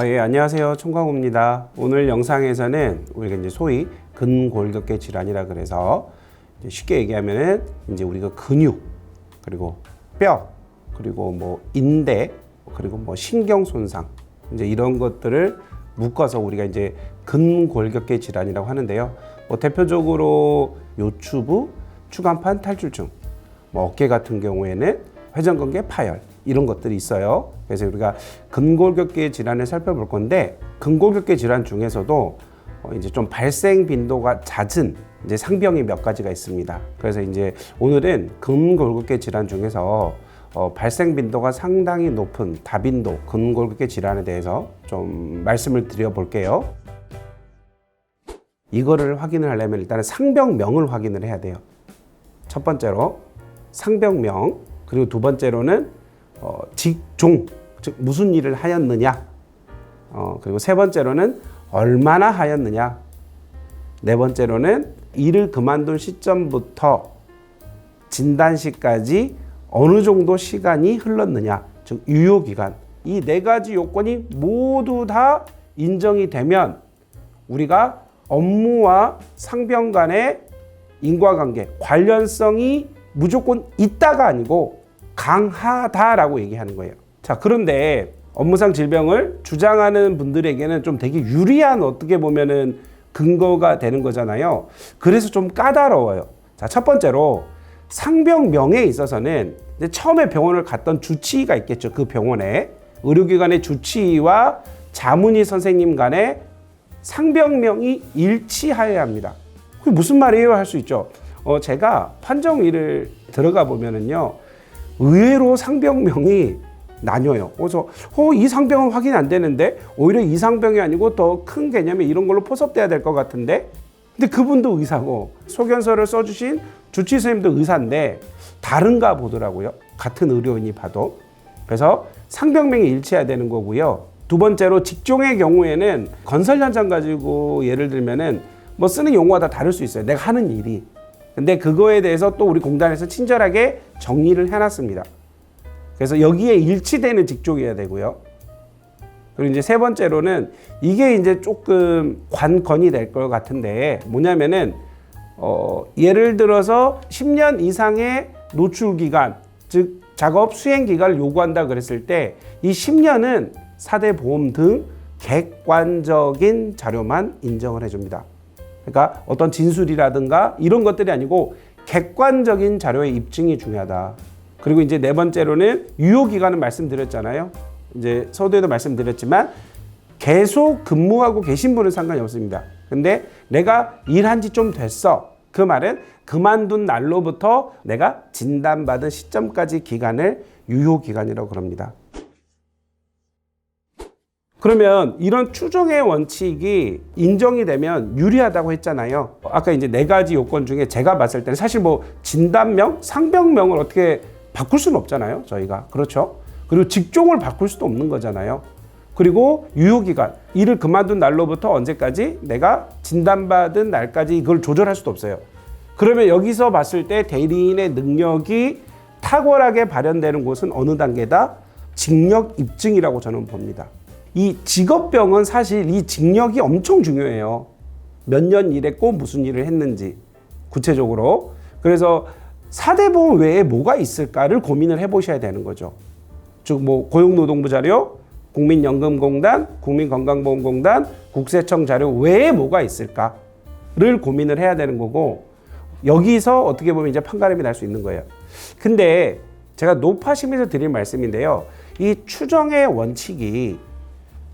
예, 안녕하세요. 총광호입니다. 오늘 영상에서는 우리가 이제 소위 근골격계 질환이라 그래서 쉽게 얘기하면은 이제 우리가 근육, 그리고 뼈, 그리고 뭐 인대, 그리고 뭐 신경 손상, 이제 이런 것들을 묶어서 우리가 이제 근골격계 질환이라고 하는데요. 뭐 대표적으로 요추부, 추간판 탈출증, 뭐 어깨 같은 경우에는 회전근개 파열, 이런 것들이 있어요. 그래서 우리가 근골격계 질환을 살펴볼 건데, 근골격계 질환 중에서도 이제 좀 발생 빈도가 잦은 이제 상병이 몇 가지가 있습니다. 그래서 이제 오늘은 근골격계 질환 중에서 발생 빈도가 상당히 높은 다빈도 근골격계 질환에 대해서 좀 말씀을 드려볼게요. 이거를 확인을 하려면 일단은 상병명을 확인을 해야 돼요. 첫 번째로 상병명, 그리고 두 번째로는 직종, 즉 무슨 일을 하였느냐, 그리고 세 번째로는 얼마나 하였느냐, 네 번째로는 일을 그만둔 시점부터 진단시까지 어느 정도 시간이 흘렀느냐, 즉 유효기간. 이 네 가지 요건이 모두 다 인정이 되면 우리가 업무와 상병 간의 인과관계, 관련성이 무조건 있다가 아니고 강하다라고 얘기하는 거예요. 자, 그런데 업무상 질병을 주장하는 분들에게는 좀 되게 유리한, 어떻게 보면은 근거가 되는 거잖아요. 그래서 좀 까다로워요. 자, 첫 번째로 상병명에 있어서는 이제 처음에 병원을 갔던 주치의가 있겠죠. 그 병원에 의료기관의 주치의와 자문의 선생님 간에 상병명이 일치하여야 합니다. 그게 무슨 말이에요? 할 수 있죠. 제가 판정위를 들어가 보면은요, 의외로 상병명이 나뉘어요. 그래서 이 상병은 확인이 안 되는데, 오히려 이 상병이 아니고 더 큰 개념이 이런 걸로 포섭돼야 될 것 같은데, 근데 그분도 의사고 소견서를 써주신 주치의 선생님도 의사인데 다른가 보더라고요. 같은 의료인이 봐도. 그래서 상병명이 일치해야 되는 거고요. 두 번째로 직종의 경우에는 건설 현장 가지고 예를 들면은 뭐 쓰는 용어가 다 다를 수 있어요. 내가 하는 일이. 근데 그거에 대해서 또 우리 공단에서 친절하게 정리를 해놨습니다. 그래서 여기에 일치되는 직종이어야 되고요. 그리고 이제 세 번째로는 이게 이제 조금 관건이 될 것 같은데, 뭐냐면은 예를 들어서 10년 이상의 노출 기간, 즉 작업 수행 기간을 요구한다 그랬을 때 이 10년은 4대 보험 등 객관적인 자료만 인정을 해줍니다. 그러니까 어떤 진술이라든가 이런 것들이 아니고 객관적인 자료의 입증이 중요하다. 그리고 이제 네 번째로는 유효기간은 말씀드렸잖아요. 이제 서두에도 말씀드렸지만 계속 근무하고 계신 분은 상관이 없습니다. 근데 내가 일한 지 좀 됐어. 그 말은 그만둔 날로부터 내가 진단받은 시점까지 기간을 유효기간이라고 그럽니다. 그러면 이런 추정의 원칙이 인정이 되면 유리하다고 했잖아요. 아까 이제 네 가지 요건 중에 제가 봤을 때는 사실 뭐 진단명, 상병명을 어떻게 바꿀 수는 없잖아요, 저희가. 그렇죠? 그리고 직종을 바꿀 수도 없는 거잖아요. 그리고 유효기간, 일을 그만둔 날로부터 언제까지, 내가 진단받은 날까지 이걸 조절할 수도 없어요. 그러면 여기서 봤을 때 대리인의 능력이 탁월하게 발현되는 곳은 어느 단계다? 직력 입증이라고 저는 봅니다. 이 직업병은 사실 이 직력이 엄청 중요해요. 몇 년 일했고 무슨 일을 했는지 구체적으로. 그래서 4대 보험 외에 뭐가 있을까를 고민을 해보셔야 되는 거죠. 즉 뭐 고용노동부 자료, 국민연금공단, 국민건강보험공단, 국세청 자료 외에 뭐가 있을까를 고민을 해야 되는 거고, 여기서 어떻게 보면 이제 판가름이 날 수 있는 거예요. 근데 제가 높아심에서 드릴 말씀인데요, 이 추정의 원칙이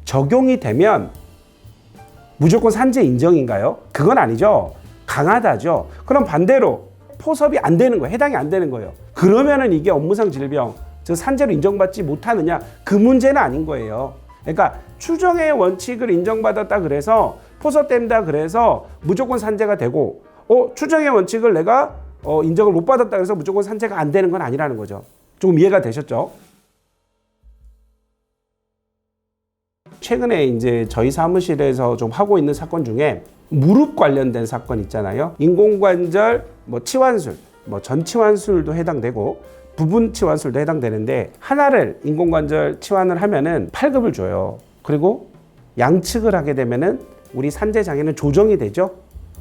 적용이 되면 무조건 산재 인정인가요? 그건 아니죠. 강하다죠. 그럼 반대로 포섭이 안 되는 거예요. 해당이 안 되는 거예요. 그러면은 이게 업무상 질병, 즉 산재로 인정받지 못하느냐, 그 문제는 아닌 거예요. 그러니까 추정의 원칙을 인정받았다 그래서 포섭된다 그래서 무조건 산재가 되고, 추정의 원칙을 내가 인정을 못 받았다 그래서 무조건 산재가 안 되는 건 아니라는 거죠. 조금 이해가 되셨죠? 최근에 이제 저희 사무실에서 좀 하고 있는 사건 중에 무릎 관련된 사건 있잖아요. 인공관절, 치환술, 전치환술도 해당되고 부분 치환술도 해당되는데, 하나를 인공관절 치환을 하면은 8급을 줘요. 그리고 양측을 하게 되면은 우리 산재 장애는 조정이 되죠.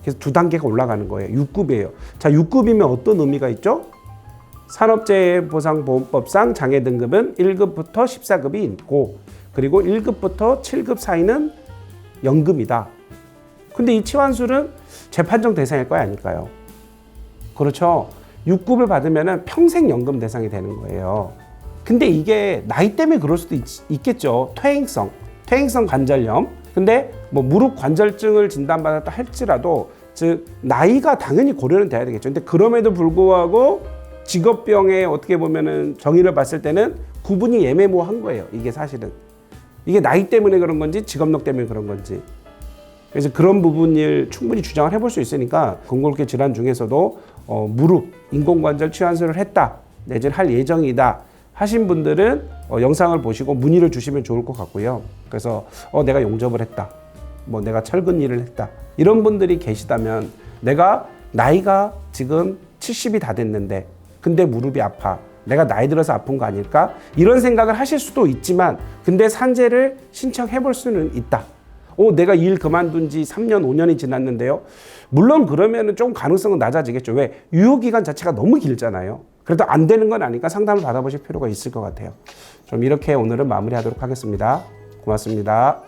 그래서 2단계가 올라가는 거예요. 6급이에요. 자, 6급이면 어떤 의미가 있죠? 산업재해보상보험법상 장애 등급은 1급부터 14급이 있고, 그리고 1급부터 7급 사이는 연금이다. 근데 이 치환술은 재판정 대상일 거야, 아닐까요? 그렇죠. 6급을 받으면 평생 연금 대상이 되는 거예요. 근데 이게 나이 때문에 그럴 수도 있겠죠. 퇴행성 관절염. 근데 뭐 무릎 관절증을 진단받았다 할지라도 즉 나이가 당연히 고려는 돼야 되겠죠. 근데 그럼에도 불구하고 직업병의 어떻게 보면은 정의를 봤을 때는 구분이 애매모호한 거예요. 이게 사실은. 이게 나이 때문에 그런 건지 직업력 때문에 그런 건지. 그래서 그런 부분을 충분히 주장을 해볼 수 있으니까 근골격 질환 중에서도 무릎, 인공관절 치환술을 했다, 내지는 할 예정이다 하신 분들은 영상을 보시고 문의를 주시면 좋을 것 같고요. 그래서 내가 용접을 했다, 뭐 내가 철근 일을 했다, 이런 분들이 계시다면 내가 나이가 지금 70이 다 됐는데 근데 무릎이 아파, 내가 나이 들어서 아픈 거 아닐까? 이런 생각을 하실 수도 있지만 근데 산재를 신청해 볼 수는 있다. 내가 일 그만둔 지 3년, 5년이 지났는데요. 물론 그러면은 좀 가능성은 낮아지겠죠. 왜? 유효기간 자체가 너무 길잖아요. 그래도 안 되는 건 아니까 상담을 받아보실 필요가 있을 것 같아요. 좀 이렇게 오늘은 마무리하도록 하겠습니다. 고맙습니다.